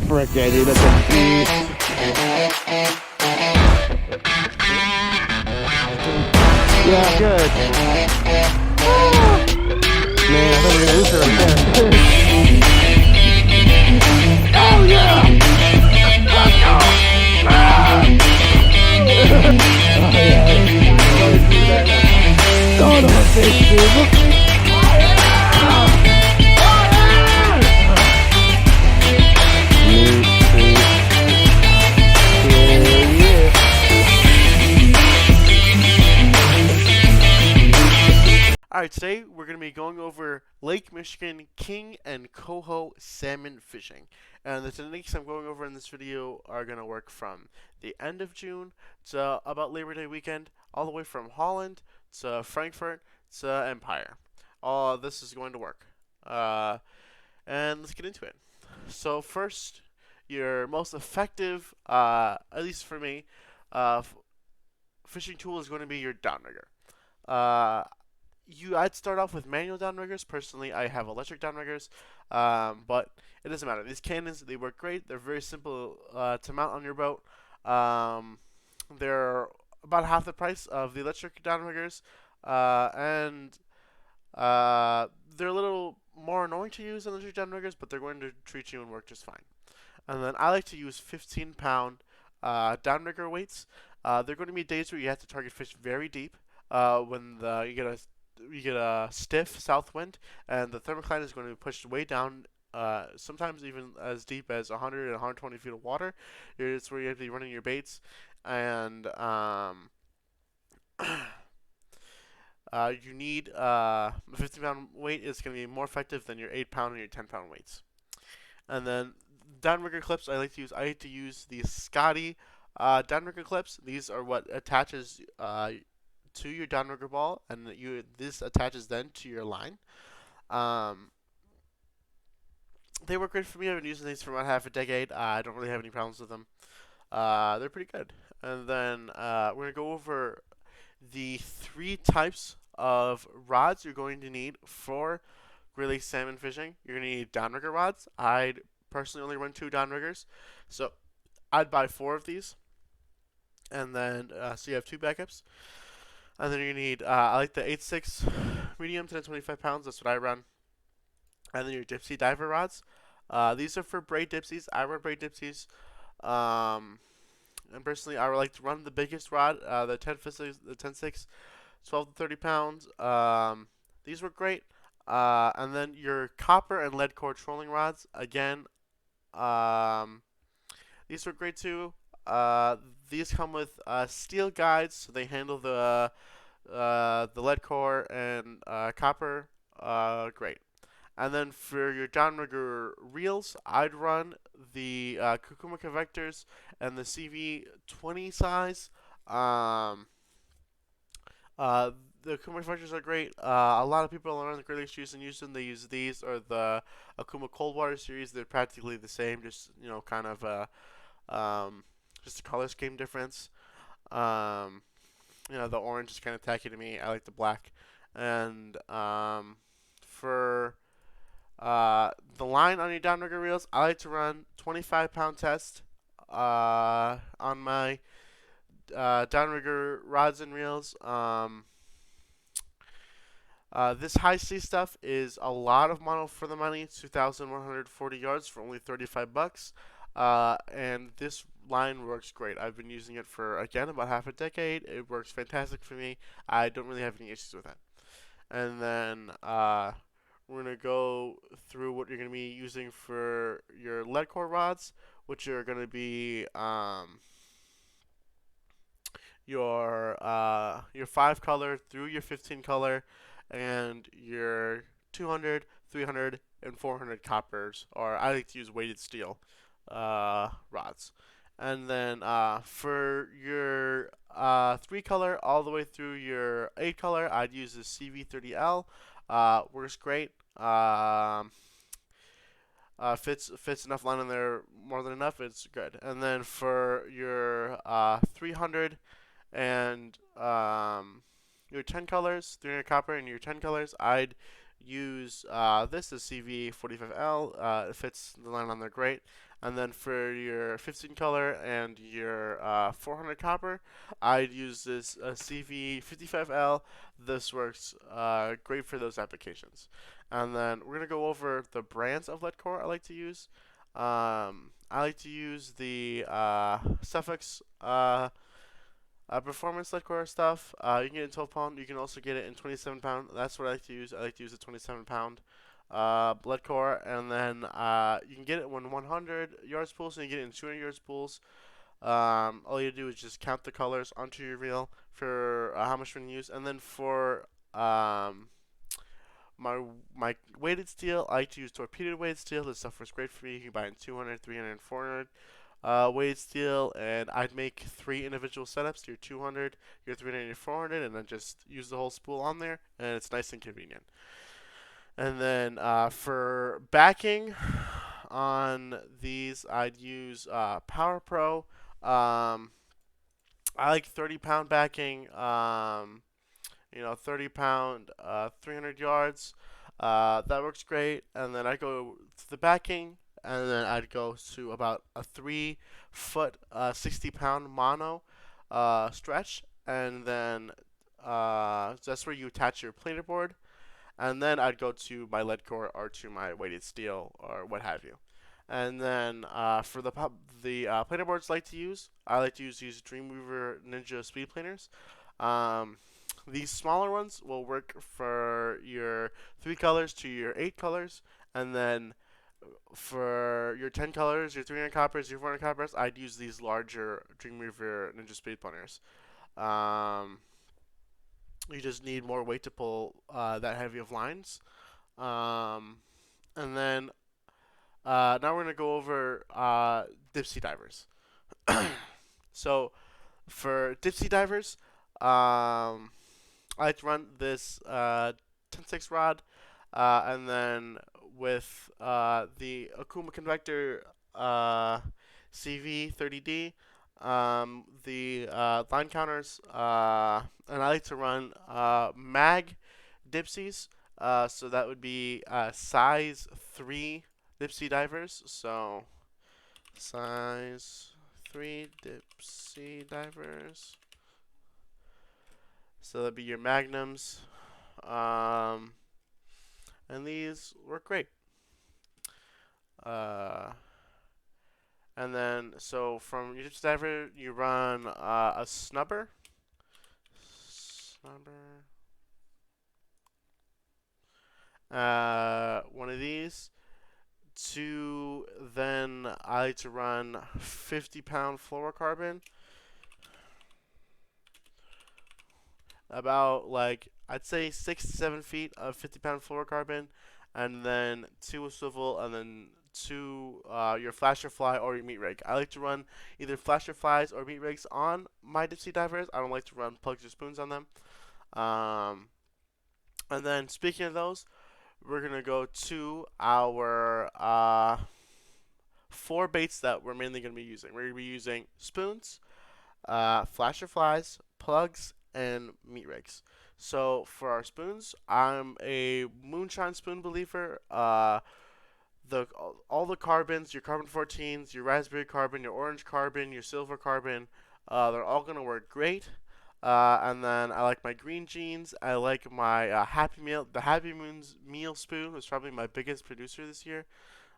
frick yeah, dude. That's a beast. Yeah, good. Man, I thought we were gonna lose it right there. Oh yeah! Let's go! Oh yeah! Son of a bitch, dude! Look! Alright, today we're going to be going over Lake Michigan king and coho salmon fishing. And the techniques I'm going over in this video are going to work from the end of June to about Labor Day weekend, all the way from Holland to Frankfurt to Empire. All this is going to work. And let's get into it. So first, your most effective, at least for me, fishing tool is going to be your downrigger. I'd start off with manual downriggers. Personally, I have electric downriggers, but it doesn't matter. These cannons, they work great. They're very simple to mount on your boat. They're about half the price of the electric downriggers, and they're a little more annoying to use than electric downriggers, but they're going to treat you and work just fine. And then I like to use 15-pound downrigger weights. They're going to be days where you have to target fish very deep. When you get a stiff south wind, and the thermocline is going to be pushed way down, sometimes even as deep as 100 and 120 feet of water. It's where you have to be running your baits, and you need a 15-pound weight is going to be more effective than your 8-pound and your 10-pound weights. And then downrigger clips, I like to use the Scotty downrigger clips. These are what attaches to your downrigger ball, and this attaches then to your line. They work great for me. I've been using these for about half a decade. I don't really have any problems with them. They're pretty good. And then we're going to go over the 3 types of rods you're going to need for Great Lakes salmon fishing. You're going to need downrigger rods. I'd personally only run 2 downriggers, so I'd buy 4 of these, and then so you have 2 backups. And then you need, I like the 8.6 medium to 25 pounds. That's what I run. And then your Dipsy diver rods. These are for braid dipsies. I run braid dipsies. And personally, I would like to run the biggest rod, the 10.6, 12 to 30 pounds. These were great. And then your copper and lead core trolling rods. Again, these were great too. These come with steel guides, so they handle the lead core and copper great. And then for your downrigger reels, I'd run the Kukumaka Vectors and the CV20 size. The Akuma Vectors are great. A lot of people around the Great Lakes use them. They use these or the Akuma Coldwater series. They're practically the same, just kind of just a color scheme difference. The orange is kind of tacky to me. I like the black. And for the line on your downrigger reels, I like to run 25-pound test on my downrigger rods and reels. This high sea stuff is a lot of mono for the money. 2,140 yards for only $35. And this line works great. I've been using it for, again, about half a decade. It works fantastic for me. I don't really have any issues with it. And then we're going to go through what you're going to be using for your lead core rods, which are going to be your 5 color through your 15 color, and your 200, 300, and 400 coppers, or I like to use weighted steel rods. And then for your 3 color all the way through your 8 color, I'd use the CV30L. Works great. Fits enough line in there, more than enough. It's good. And then for your 300 and your 10 colors, 300 copper and your 10 colors, I'd use this is CV45L. It fits the line on there great. And then for your 15 color and your 400 copper, I'd use this CV55L. This works great for those applications. And then we're gonna go over the brands of lead core I like to use. I like to use the Suffix performance lead core stuff. You can get it in 12 pound. You can also get it in 27 pound. That's what I like to use. I like to use the 27 pound lead core, and then you can get it when 100 yards pools, and you get it in 200 yards pools. All you do is just count the colors onto your reel for how much you're gonna use, and then for my weighted steel, I like to use torpedoed weighted steel. This stuff works great for me. You can buy it in 200, 300, and 400 weighted steel, and I'd make 3 individual setups: your 200, your 300, and your 400, and then just use the whole spool on there, and it's nice and convenient. And then for backing on these, I'd use Power Pro. I like 30-pound backing. 30-pound, 300 yards. That works great. And then I go to the backing, and then I'd go to about a 3-foot, 60-pound mono stretch, and then that's where you attach your planer board. And then I'd go to my lead core or to my weighted steel or what have you. And then for the planer boards I like to use these Dreamweaver Ninja Speed Planers. Um, these smaller ones will work for your 3 colors to your 8 colors, and then for your 10 colors, your 300 coppers, your 400 coppers, I'd use these larger Dreamweaver Ninja Speed Planners. Um, you just need more weight to pull that heavy of lines. Um, and then now we're going to go over dipsy divers. So for dipsy divers, I like to run this 10-6 rod, and then with the Akuma Convector CV30D, the line counters, and I like to run mag dipsies. So that would be size 3 dipsy divers. So size 3 dipsy divers. So that'd be your magnums. Um, and these work great. Uh, and then, so from your dipsy diver, you run a snubber. One of these. Then I like to run 50-pound fluorocarbon. About like I'd say 6 to 7 feet of 50-pound fluorocarbon, and then 2 swivel, and then 2 your flasher fly or your meat rig. I like to run either flasher flies or meat rigs on my dipsy divers. I don't like to run plugs or spoons on them. And then speaking of those, we're gonna go to our 4 baits that we're mainly gonna be using. We're gonna be using spoons, flasher flies, plugs, and meat rigs. So for our spoons, I'm a moonshine spoon believer. The all the carbons, your carbon 14s, your raspberry carbon, your orange carbon, your silver carbon, they're all gonna work great. And then I like my green jeans. I like my Happy Meal. The Happy Moons meal spoon was probably my biggest producer this year.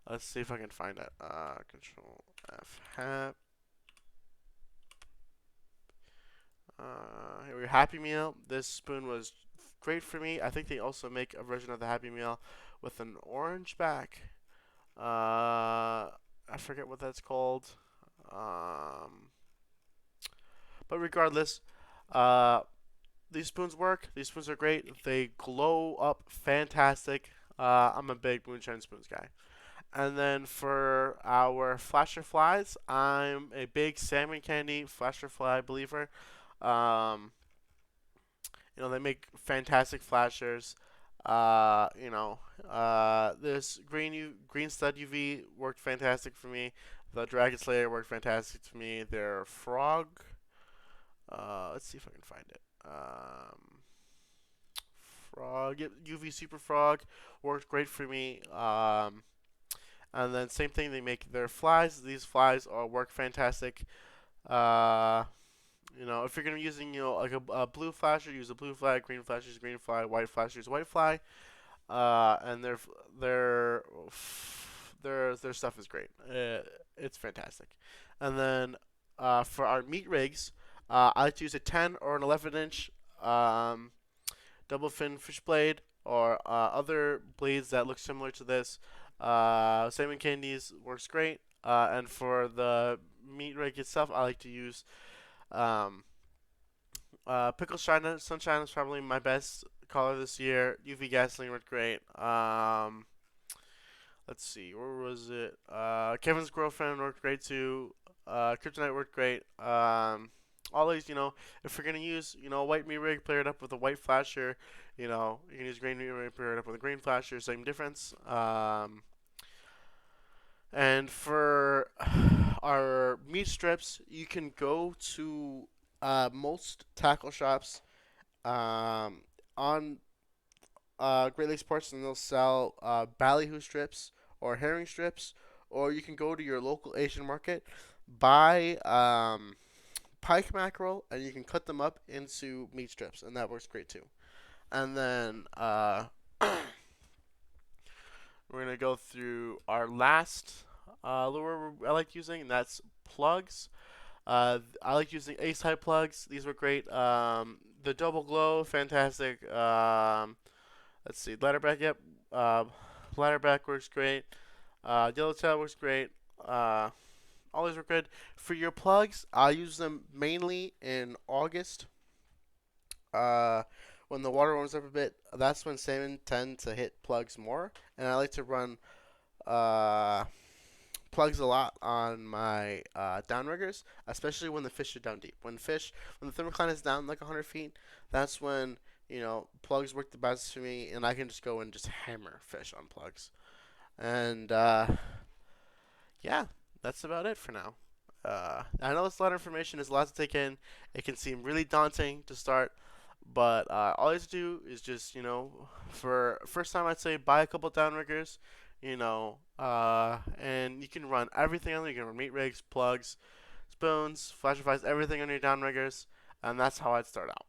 Let's see if I can find it. Control F Hap. Here we Happy Meal. This spoon was great for me. I think they also make a version of the Happy Meal with an orange back. I forget what that's called. But regardless, these spoons work. These spoons are great. They glow up fantastic. I'm a big moonshine spoons guy. And then for our flasher flies, I'm a big salmon candy flasher fly believer. Um, they make fantastic flashers. This green stud UV worked fantastic for me. The Dragon Slayer worked fantastic for me. Their frog. Let's see if I can find it. Frog. Yep, UV Super Frog worked great for me. And then same thing, they make their flies. These flies work fantastic. Uh, if you're gonna be using, like a blue flasher, use a blue fly. Green flasher, use green fly. White flasher, use white fly. And their their stuff is great. It's fantastic. And then for our meat rigs, I like to use a 10 or an 11-inch um, double fin fish blade or other blades that look similar to this. Salmon candies works great. And for the meat rig itself, I like to use um, pickle sunshine is probably my best color this year. UV gasoline worked great. Let's see, where was it? Kevin's girlfriend worked great too. Kryptonite worked great. All these, if you're gonna use, a white meat rig, pair it up with a white flasher. You can use green meat rig, pair it up with a green flasher, same difference. And for our meat strips, you can go to most tackle shops on Great Lakes Ports, and they'll sell ballyhoo strips or herring strips, or you can go to your local Asian market, buy pike mackerel, and you can cut them up into meat strips, and that works great too. And then we're gonna go through our last lure I like using, and that's plugs. I like using ace high plugs. These were great. The double glow, fantastic. Let's see, ladderback. Yep, ladderback works great. Yellowtail works great. All these were good. For your plugs, I use them mainly in August. Uh, when the water warms up a bit, that's when salmon tend to hit plugs more, and I like to run uh, plugs a lot on my downriggers, especially when the fish are down deep. When the thermocline is down like 100 feet, that's when plugs work the best for me, and I can just go and just hammer fish on plugs. And yeah, that's about it for now. I know it's a lot of information. There's a lot to take in. It can seem really daunting to start, but all you have to do is just, for first time, I'd say buy a couple downriggers, and you can run everything on there. You can run meat rigs, plugs, spoons, flasher flies, everything on your downriggers, and that's how I'd start out.